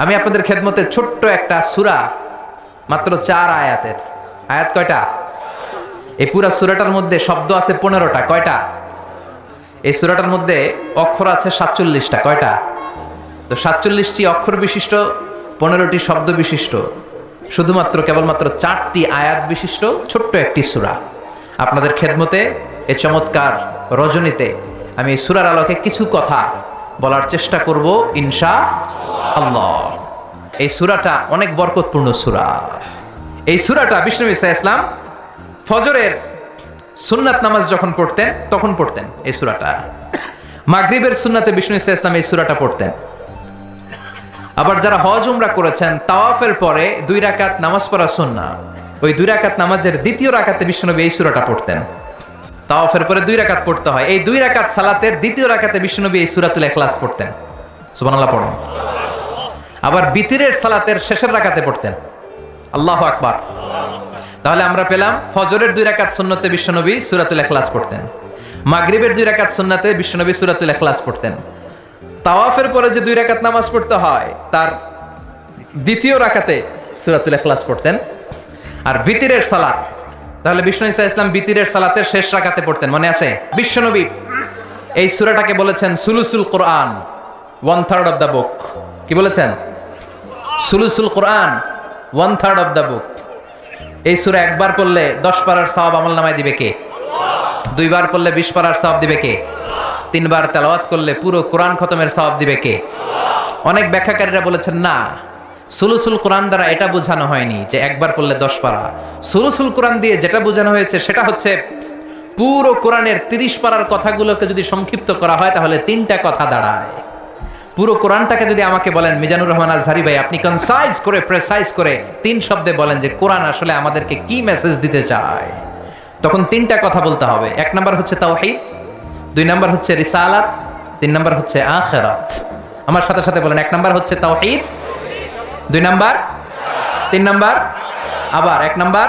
আমি আপনাদের খেদমতে ছোট্ট একটা সূরা, মাত্র 4 আয়াতের। আয়াত কয়টা? এই পুরা সূরাটার মধ্যে শব্দ আছে 15টা। কয়টা? এই সূরাটার মধ্যে অক্ষর আছে 47টা। কয়টা? তো 47টি অক্ষর বিশিষ্ট, 15টি শব্দ বিশিষ্ট, শুধুমাত্র কেবলমাত্র 4টি আয়াত বিশিষ্ট ছোট্ট একটি সূরা। আপনাদের খেদমতে এই চমৎকার রজনীতে আমি এই সূরার আলোকে কিছু কথা বলার চেষ্টা করব ইনশাআল্লাহ। এই সূরাটা অনেক বরকতপূর্ণ সূরা। এই সূরাটা বিষ্ণু ঈসা ইসলাম ফজরের সুন্নাত নামাজ যখন পড়তেন তখন পড়তেন এই সূরাটা। মাগরিবের সুন্নাতে বিষ্ণু ঈসা ইসলাম এই সূরাটা পড়তেন। আবার যারা হজ উমরা করেছেন তাওয়াফের পরে 2 রাকাত নামাজ পড়া সুন্নাহ, ওই 2 রাকাত নামাজের দ্বিতীয় রাকাতে বিষ্ণুনবী এই সূরাটা পড়তেন। তাওয়াফের পরে 2 রাকাত পড়তে হয়, এই 2 রাকাত সালাতের দ্বিতীয় রাকাতে বিষ্ণুনবী এই সূরাতুল ইখলাস পড়তেন। সুবহানাল্লাহ পড়েন। আবার বিতিরের সালাতের শেষের রাকাতে পড়তেন। আল্লাহু আকবার। তাহলে আমরা পেলাম ফজরের 2 রাকাত সুন্নতে বিষ্ণুনবী সূরাতুল ইখলাস পড়তেন, মাগরিবের 2 রাকাত সুন্নাতে বিষ্ণুনবী সূরাতুল ইখলাস পড়তেন, তাওয়াফের পরে যে 2 রাকাত নামাজ পড়তে হয় তার দ্বিতীয় রাকাতে সূরাতুল ইখলাস পড়তেন। আর বিতিরের সালাত, তাহলে বিষ্ণু ঈসা ইসলাম বিতিরের সালাতের শেষ রাকাতে পড়তেন। মনে আছে? বিশ্বনবী এই সূরাটাকে বলেছেন সুলুসুল কোরআন, 1/3 অফ দ্য বুক। কি বলেছেন? সুলুসুল কোরআন, 1/3 অফ দ্য বুক। এই সূরা একবার পড়লে 10 পারার সওয়াব আমলনামায় দিবে কে? 2 বার পড়লে 20 পারার সওয়াব দিবে কে? 3 বার তেলাওয়াত করলে পুরো কোরআন খতমের সওয়াব দিবে কে? অনেক ব্যাখ্যাকারীরা বলেছেন না, সুলুসুল কোরআন দ্বারা এটা বোঝানো হয়নি যে একবার পড়লে 10 পারা। সুলুসুল কোরআন দিয়ে যেটা বোঝানো হয়েছে সেটা হচ্ছে পুরো কোরআনের 30 পারার কথাগুলোকে যদি সংক্ষিপ্ত করা হয় তাহলে 3টা কথা দাঁড়ায়। পুরো কোরআনটাকে যদি আমাকে বলেন মিজানুর রহমান আজহারি ভাই আপনি কনসাইজ করে প্রেসাইজ করে 3 শব্দে বলেন যে কোরআন আসলে আমাদেরকে কি মেসেজ দিতে চায়, তখন 3টা কথা বলতে হবে। 1 নাম্বার হচ্ছে তাওহীদ, 2 নাম্বার হচ্ছে রিসালাত, 3 নাম্বার হচ্ছে আখিরাত। আমার সাথে সাথে বলেন, 1 নাম্বার হচ্ছে তাওহীদ, 2 নাম্বার, 3 নাম্বার, আবার 1 নাম্বার,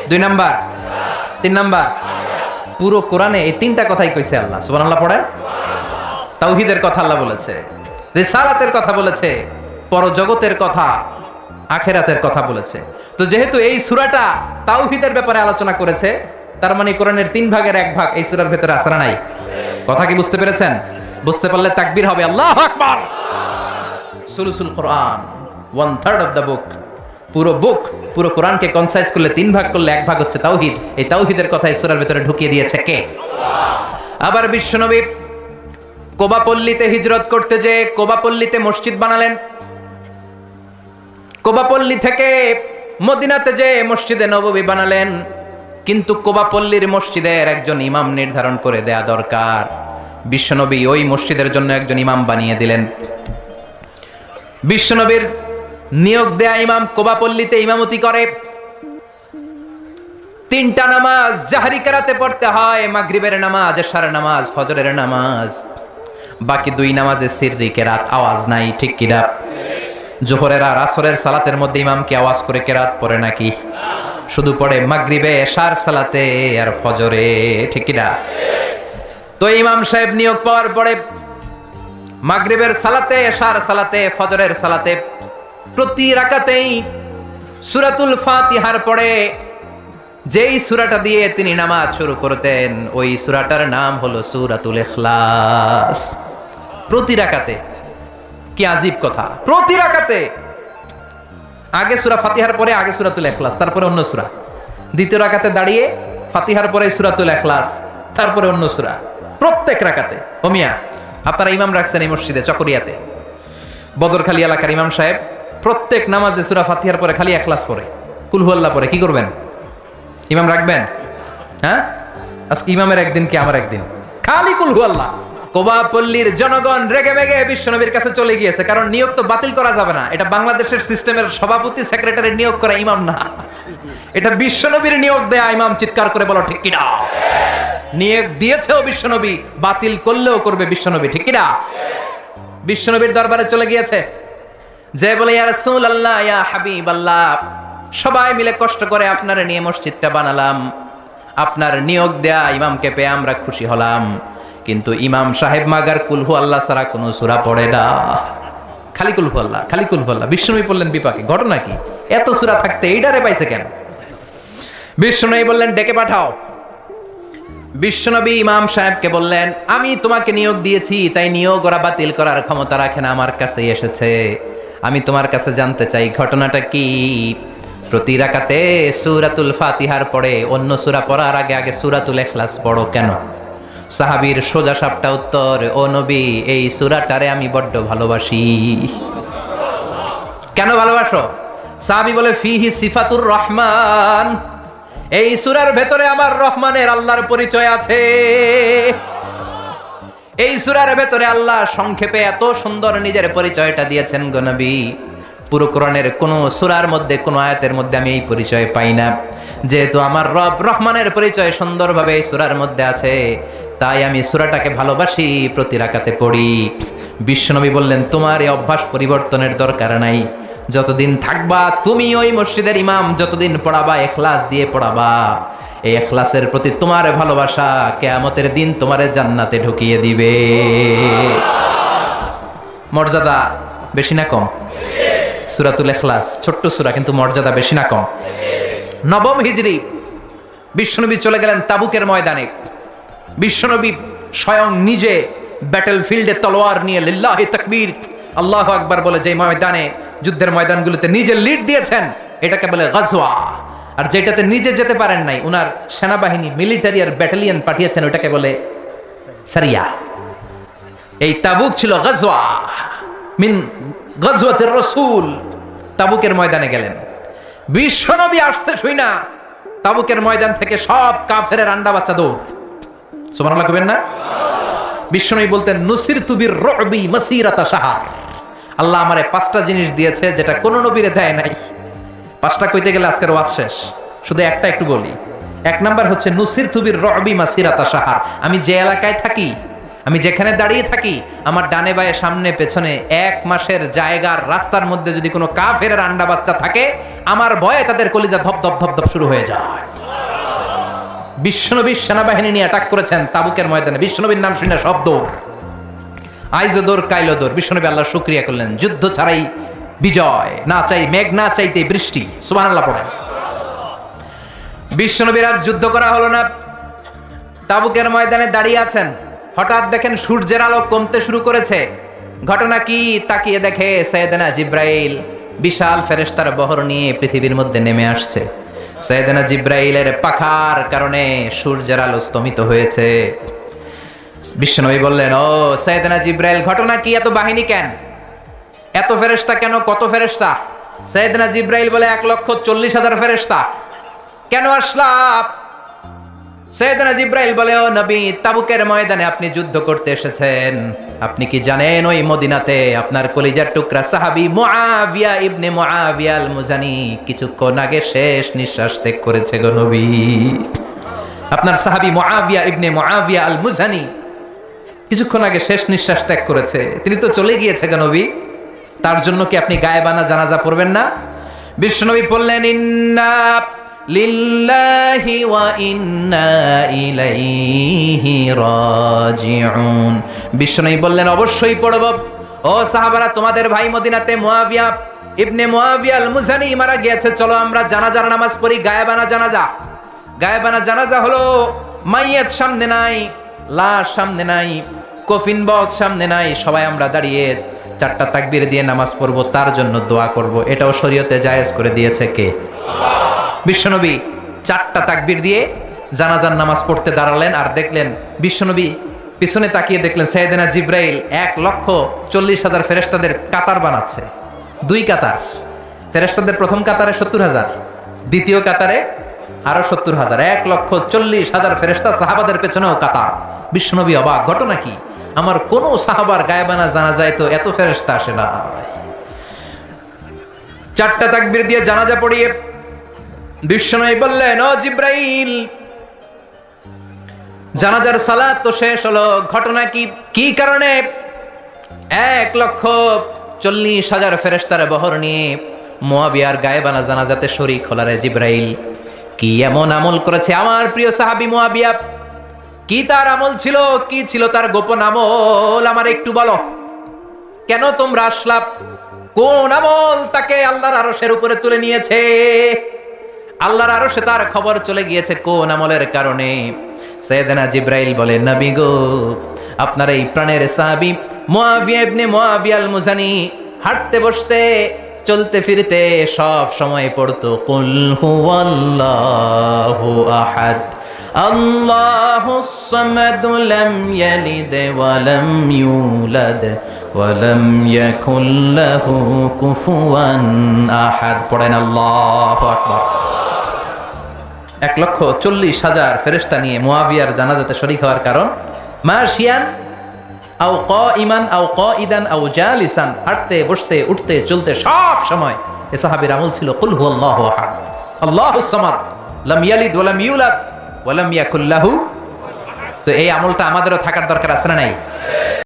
2 নাম্বার, 3 নাম্বার। পুরো কোরআনে এই 3টা কথাই কইছে আল্লাহ। সুবহানাল্লাহ পড়েন। তাওহীদের কথা আল্লাহ বলেছে, রিসালাতের কথা বলেছে, পরজগতের কথা, আখিরাতের কথা বলেছে। তো যেহেতু এই সূরাটা তাওহীদের ব্যাপারে আলোচনা করেছে, তার মানে কোরআনের 3 ভাগের 1 ভাগ এই সূরার ভেতরে আছে না নাই? কথা কি বুঝতে পেরেছেন? বুঝতে পারলে তাকবীর হবে, আল্লাহু আকবার। সুলুসুল কোরআন, 1/3 অফ দ্য বুক। পুরো বুক, পুরো কোরআনকে কনসাইজ করলে 3 ভাগ করলে 1 ভাগ হচ্ছে তাওহীদ। এই তাওহীদের কথা এই সূরার ভেতরে ঢুকিয়ে দিয়েছে কে? আবার বিশ্বনবী কোবাপল্লীতে হিজরত করতে যে কোবাপল্লীতে মসজিদ বানালেন, কোবাপল্লী থেকে মদিনাতে যে মসজিদে নববী বানালেন, কিন্তু কোবাপল্লীর মসজিদের একজন ইমাম নির্ধারণ করে দেয়া দরকার। বিশ্বনবী ওই মসজিদের জন্য একজন ইমাম বানিয়ে দিলেন। বিশ্বনবীর নিয়োগ দেয়া ইমাম কোবাপল্লীতে ইমামতি করে। 3টা নামাজ জাহরি কেরাতে পড়তে হয়, মাগরিবের নামাজ, এশারের নামাজ, ফজরের নামাজ। বাকি 2 নামাজে সিররি কেরাত, আওয়াজ নাই। ঠিক কিনা? জোহরের আর আসরের সালাতের মধ্যে ইমাম কি আওয়াজ করে কেরাত পড়ে নাকি? শুধু পড়ে মাগরিবে, এশার সালাতে আর ফজরে। ঠিক কিনা? তো ইমাম সাহেব নিয়োগ পাওয়ার পরে মাগরিবের সালাতে, এশার সালাতে, ফজরের সালাতে প্রতি রাকাতেই সূরাতুল ফাতিহার পরে যেই সূরাটা দিয়ে তিনি নামাজ শুরু করতেন ওই সূরাটার নাম হলো সূরাতুল ইখলাস। প্রতি রাকাতে। কি আজীব কথা! প্রতি রাকাতে আগে সূরা ফাতিহার পরে আগে সূরাতুল ইখলাস, তারপরে অন্য সূরা। দ্বিতীয় রাকাতে দাঁড়িয়ে ফাতিহার পরে সূরাতুল ইখলাস, তারপরে অন্য সূরা। প্রত্যেক রাকাতে। ও মিয়া, আপনারা ইমাম রাখছেন এই মসজিদে চকরিয়াতে, বদরখালী এলাকার ইমাম সাহেব প্রত্যেক নামাজে সূরা ফাতিহার পরে খালি ইখলাস পড়ে, কুল হুয়াল্লাহ পড়ে। কি করবেন? ইমাম রাখবেন? হ্যাঁ, আজকে ইমামের একদিন কি আমার একদিন, খালি কুল হুয়াল্লাহ। কোবাপল্লীর জনগণ রেগে মেগে বিশ্বনবীর কাছে চলে গিয়েছে, কারণ নিয়োগ তো বাতিল করা যাবে না। এটা বাংলাদেশের সিস্টেমের সভাপতি সেক্রেটারি নিয়োগ করা ইমাম না, এটা বিশ্বনবীর নিয়োগ দেয়া ইমাম। চিৎকার করে বলো ঠিক কিনা? নিয়োগ দিয়েছেও বিশ্বনবী, বাতিল করলেও করবে বিশ্বনবী। ঠিক কিনা? বিশ্বনবীর দরবারে চলে গিয়েছে, যে বলে ইয়া রাসূলুল্লাহ, ইয়া হাবিবাল্লাহ, সবাই মিলে কষ্ট করে আপনার নিয়ে মসজিদটা বানালাম, আপনার নিয়োগ দেয়া ইমামকে পেয়ে আমরা খুশি হলাম, কিন্তু ইমাম সাহেব মাগার কুল হু আল্লাহ ছাড়া কোনো সূরা পড়ে না। খালি কুল ফল্লা, খালি কুল ফল্লা। বিষ্ণুনবী বললেন বিপাকে, ঘটনা কি? এত সূরা থাকতে এইটারে পাইছে কেন? বিষ্ণুনবী বললেন ডেকে পাঠাও। বিশ্বনবী ইমাম সাহেবকে বললেন, আমি তোমাকে নিয়োগ দিয়েছি, তাই নিয়োগ ওরা বাতিল করার ক্ষমতা রাখে না, আমার কাছে এসেছে। আমি তোমার কাছে জানতে চাই ঘটনাটা কি। প্রতি রাকাতে সূরাতুল ফাতিহার পরে অন্য সূরা পড়ার আগে আগে সূরাতুল ইখলাস পড়ো কেন? সাহাবীর সোজা সাপটা উত্তর, ও নবী, এই সূরাটারে আমি বড্ড ভালোবাসি। কেন ভালোবাসো? সাহাবী বলে, ফিহি সিফাতুর রহমান, এই সূরার ভেতরে আমার রহমানের আল্লাহর পরিচয় আছে। এই সূরার ভেতরে আল্লাহ সংক্ষেপে এত সুন্দর নিজের পরিচয়টা দিয়েছেন গো নবী। পুরো কোরআনের কোন সূরার মধ্যে, কোন আয়াতের মধ্যে আমি এই পরিচয় পাই না। যেহেতু আমার রব রহমানের পরিচয় সুন্দরভাবে এই সূরার মধ্যে আছে, তাই আমি সূরাটাকে ভালোবাসি, প্রতি রাকাতে পড়ি। বিশ্বনবী বললেন, তোমার এই অভ্যাস পরিবর্তনের দরকার নাই। যতদিন থাকবা তুমি ওই মসজিদের ইমাম, যতদিন পড়াবা ইখলাস দিয়ে পড়াবা, এই ইখলাসের প্রতি তোমার ভালোবাসা কিয়ামতের দিন তোমারে জান্নাতে ঢুকিয়ে দিবে। মর্যাদা বেশি না কম? সূরাতুল ইখলাস ছোট্ট সূরা, কিন্তু মর্যাদা বেশি না কম? নবম হিজরি বিশ্বনবী চলে গেলেন তাবুকের ময়দানে। বিশ্বনবী স্বয়ং নিজে ব্যাটল ফিল্ডে তলোয়ার নিয়ে লিল্লাহি তাকবীর, আল্লাহু আকবার বলে যে ময়দানে, যুদ্ধের ময়দানগুলোতে নিজে লিড দিয়েছেন, এটাকে বলে গাজওয়া। আর যেটাতে নিজে যেতে পারেন নাই, উনার সেনাবাহিনী, মিলিটারি আর ব্যাটালিয়ন পাঠিয়েছেন, ওটাকে বলে সারিয়া। এই তাবুক ছিল গাজওয়া মিন গাজওয়াতির রাসূল। তাবুকের ময়দানে গেলেন, বিশ্বনবী আসছে শুই না, তাবুকের ময়দান থেকে সব কাফেরের আন্ডা বাচ্চা দৌড়। সুবহানাল্লাহ কইবেন না? বিশ্বনবী বলতেন, নুসিরতু বির-রু'বি মাসিরাতা শাহর। আল্লাহ আমারে 5টা জিনিস দিয়েছে যেটা কোনো নবীরে দেয় নাই। 5টা কইতে গেলে আজকের ওয়াজ শেষ, শুধু একটা একটু বলি। 1 নাম্বার হচ্ছে নুসিরতু বির-রু'বি মাসিরাতা শাহর। আমি যে এলাকায় থাকি, আমি যেখানে দাঁড়িয়ে থাকি, আমার ডানে বায়ে সামনে পেছনে 1 মাসের জায়গার রাস্তার মধ্যে যদি কোনো কাফেরের আন্ডা বাচ্চা থাকে, আমার ভয়ে তাদের কলিজা ধপ ধপ ধপ ধপ শুরু হয়ে যায়। বিশ্বনবী সেনাবাহিনী নিয়ে অ্যাটাক করেছেন তাবুকের ময়দানে, বিশ্বনবীর নাম শুনে সব দৌড়, আইজো দৌড় কাইলো দৌড়। বিশ্বনবী আল্লাহর শুকরিয়া করলেন, যুদ্ধ ছাড়াই বিজয়, না চাই মেঘ, না চাইতে বৃষ্টি। সুবহানাল্লাহ পড়েন। বিশ্বনবীর আর যুদ্ধ করা হলো না, তাবুকের ময়দানে দাঁড়িয়ে আছেন। হঠাৎ দেখেন সূর্যের আলো কমতে শুরু করেছে। ঘটনা কি? তাকিয়ে দেখে সাইয়েদনা জিব্রাইল বিশাল ফেরেশতার বহর নিয়ে পৃথিবীর মধ্যে নেমে আসছে। সাইয়েদনা জিব্রাইলের পাখার কারণে সূর্যের আলো স্তমিত হয়েছে। বিশ্বনবী বললেন, ও সাইয়েদনা জিব্রাইল, ঘটনা কি? এত বাহিনী কেন? এত ফেরেশতা কেন? কত ফেরেশতা? সাইয়েদনা জিব্রাইল বলে, 1,40,000 ফেরেশতা। কেন আসলা? সাইয়েদনা জিব্রাইল বলে, ও নবী, তাবুকের ময়দানে আপনি যুদ্ধ করতে এসেছেন। আপনি কি জানেন ওই মদিনাতে আপনার কলিজার টুকরা সাহাবী মুআবিয়া ইবনে মুআবিয়া আল মুজানি কিছুক্ষণ আগে শেষ নিঃশ্বাস ত্যাগ করেছে গো নবী। আপনার সাহাবী মুআবিয়া ইবনে মুআবিয়া আল মুজানি কিছুক্ষণ আগে শেষ নিঃশ্বাস ত্যাগ করেছে, তিনি তো চলে গিয়েছে গো নবী। তার জন্য কি আপনি গায়েবানা জানাজা পড়বেন না? বিশ্বনবী বললেন, ইন্না লিল্লাহি ওয়া ইন্না ইলাইহি রাজিউন। বিশ্বনবী বললেন, অবশ্যই পড়ব। ও সাহাবারা, তোমাদের ভাই মদিনাতে মুআবিয়া ইবনে মুআবিয়া আল মুজানি মারা গিয়েছে, চলো আমরা জানাজার নামাজ পড়ি। গায়েবানা জানাজা। গায়েবানা জানাজা হলো মাইয়াত সামনে নাই, লাশ সামনে নাই, কফিন বক্স সামনে নাই, সবাই আমরা দাঁড়িয়ে 4টা তাকবীর দিয়ে নামাজ পড়ব, তার জন্য দোয়া করব। এটাও শরীয়তে জায়েজ করে দিয়েছে কে? বিশ্বনবী 4টা তাকবীর দিয়ে জানাজার নামাজ পড়তে দাঁড়ালেন। আর দেখলেন বিশ্বনবী পিছনে তাকিয়ে দেখলেন সাইয়েদনা জিব্রাইল 1,40,000 ফেরেশতাদের কাতার বানাচ্ছে। 2 কাতার ফেরেশতাদের, প্রথম কাতারে 70,000, দ্বিতীয় কাতারে আরো 70,000, 1,40,000 ফেরেশতা, সাহাবাদের পেছনেও কাতার। বিশ্বনবী অবাক, ঘটনা কি? আমার কোন সাহাবার গায়েবানা জানাজায় তো এত ফেরেশতা আসে না। 4টা তাকবীর দিয়ে জানাজা পড়িয়ে বিশ্বনবী বললেন, ও জিব্রাইল, জানাজার সালাত তো শেষ হলো, ঘটনা কি? কি কারণে 1,40,000 ফেরেশতার বহর নিয়ে মুআবিয়ার গায়েবানা জানাজাতে শরীক হলো রে জিব্রাইল? কি এমন আমল করেছে আমার প্রিয় সাহাবী মুআবিয়া? কি তার আমল ছিল? কি ছিল তার গোপন আমল? আমার একটু বলো। কেন তোমরা আসলা? কোন আমল তাকে আল্লাহর আরশের উপরে তুলে নিয়েছে? আল্লাহর আরশে তার খবর চলে গিয়েছে কোন আমলের কারণে? সাইয়েদনা জিবরাইল বলে, নবী গো, আপনার এই প্রাণের সাহাবী মুআবিয়া ইবনে মুআবিয়া আল মুজানি হাঁটতে বসতে চলতে ফিরতে সব সময় পড়তো কুল হুয়াল্লাহু আহাদ আল্লাহুস সামাদ লাম ইয়ালিদ ওয়া লাম ইউলাদ ওয়া লাম ইয়াকুল লাহু কুফুয়ান আহাদ। পড়েন আল্লাহু আকবার। 1,40,000 ফেরেশতা নিয়ে মুআবিয়ার জানাজাতে শরীক হওয়ার কারণ মাশিয়ান আও কাইমান আও কাইদান আও জালিসান, হাঁটতে বসতে উঠতে চলতে সব সময় এ সাহাবীর আমল ছিল কুল হুয়াল্লাহু আহাদ আল্লাহুস সামাদ লাম ইয়ালিদ ওয়া লাম ইউলাদ ওয়া লাম ইয়াকুল লাহু। তো এই আমলটা আমাদেরও থাকার দরকার আছে না নাই?